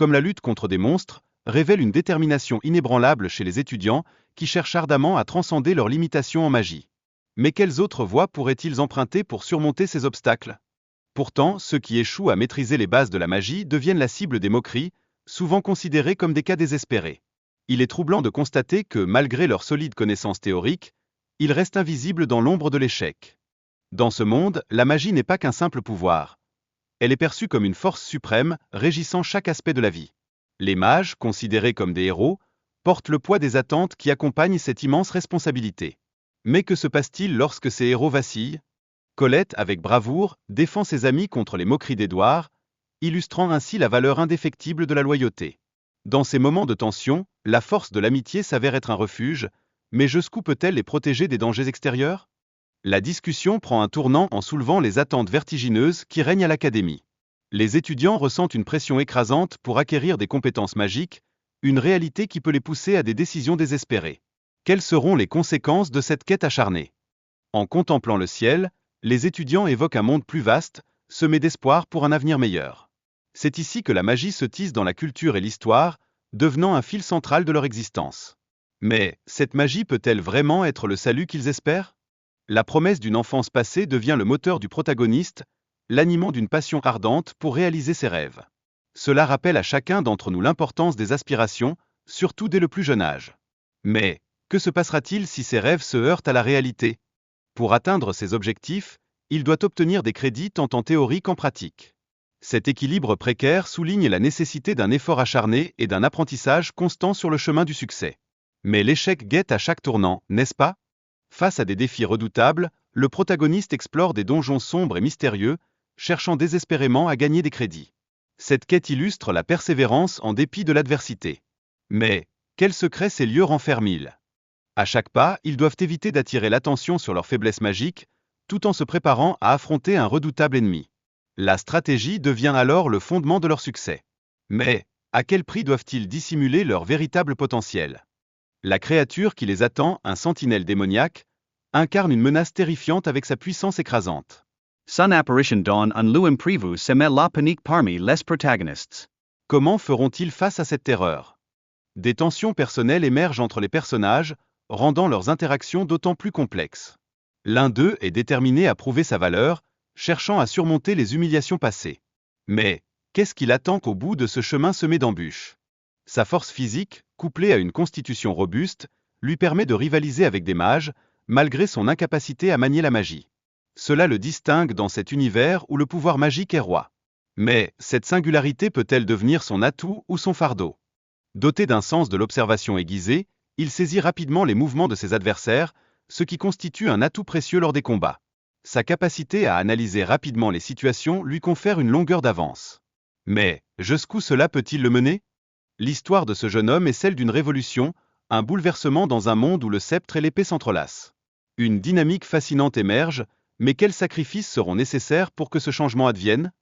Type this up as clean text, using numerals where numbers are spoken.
comme la lutte contre des monstres, révèlent une détermination inébranlable chez les étudiants qui cherchent ardemment à transcender leurs limitations en magie. Mais quelles autres voies pourraient-ils emprunter pour surmonter ces obstacles? Pourtant, ceux qui échouent à maîtriser les bases de la magie deviennent la cible des moqueries, souvent considérés comme des cas désespérés. Il est troublant de constater que, malgré leurs solides connaissances théoriques, ils restent invisibles dans l'ombre de l'échec. Dans ce monde, la magie n'est pas qu'un simple pouvoir. Elle est perçue comme une force suprême, régissant chaque aspect de la vie. Les mages, considérés comme des héros, portent le poids des attentes qui accompagnent cette immense responsabilité. Mais que se passe-t-il lorsque ces héros vacillent? Colette, avec bravoure, défend ses amis contre les moqueries d'Édouard, illustrant ainsi la valeur indéfectible de la loyauté. Dans ces moments de tension, la force de l'amitié s'avère être un refuge, mais jusqu'où peut-elle les protéger des dangers extérieurs? La discussion prend un tournant en soulevant les attentes vertigineuses qui règnent à l'académie. Les étudiants ressentent une pression écrasante pour acquérir des compétences magiques, une réalité qui peut les pousser à des décisions désespérées. Quelles seront les conséquences de cette quête acharnée? En contemplant le ciel, les étudiants évoquent un monde plus vaste, semé d'espoir pour un avenir meilleur. C'est ici que la magie se tisse dans la culture et l'histoire, devenant un fil central de leur existence. Mais, cette magie peut-elle vraiment être le salut qu'ils espèrent? La promesse d'une enfance passée devient le moteur du protagoniste, l'animant d'une passion ardente pour réaliser ses rêves. Cela rappelle à chacun d'entre nous l'importance des aspirations, surtout dès le plus jeune âge. Mais, que se passera-t-il si ces rêves se heurtent à la réalité? Pour atteindre ses objectifs, il doit obtenir des crédits tant en théorie qu'en pratique. Cet équilibre précaire souligne la nécessité d'un effort acharné et d'un apprentissage constant sur le chemin du succès. Mais l'échec guette à chaque tournant, n'est-ce pas? Face à des défis redoutables, le protagoniste explore des donjons sombres et mystérieux, cherchant désespérément à gagner des crédits. Cette quête illustre la persévérance en dépit de l'adversité. Mais, quels secrets ces lieux renferment-ils? À chaque pas, ils doivent éviter d'attirer l'attention sur leurs faiblesses magiques, tout en se préparant à affronter un redoutable ennemi. La stratégie devient alors le fondement de leur succès. Mais, à quel prix doivent-ils dissimuler leur véritable potentiel? La créature qui les attend, un sentinelle démoniaque, incarne une menace terrifiante avec sa puissance écrasante. Sun apparition dawn un lieu imprévu se met la panique parmi les protagonistes. Comment feront-ils face à cette terreur? Des tensions personnelles émergent entre les personnages, rendant leurs interactions d'autant plus complexes. L'un d'eux est déterminé à prouver sa valeur, cherchant à surmonter les humiliations passées. Mais, qu'est-ce qui l'attend au bout de ce chemin semé d'embûches? Sa force physique, couplée à une constitution robuste, lui permet de rivaliser avec des mages, malgré son incapacité à manier la magie. Cela le distingue dans cet univers où le pouvoir magique est roi. Mais, cette singularité peut-elle devenir son atout ou son fardeau? Doté d'un sens de l'observation aiguisé, il saisit rapidement les mouvements de ses adversaires, ce qui constitue un atout précieux lors des combats. Sa capacité à analyser rapidement les situations lui confère une longueur d'avance. Mais, jusqu'où cela peut-il le mener? L'histoire de ce jeune homme est celle d'une révolution, un bouleversement dans un monde où le sceptre et l'épée s'entrelacent. Une dynamique fascinante émerge, mais quels sacrifices seront nécessaires pour que ce changement advienne?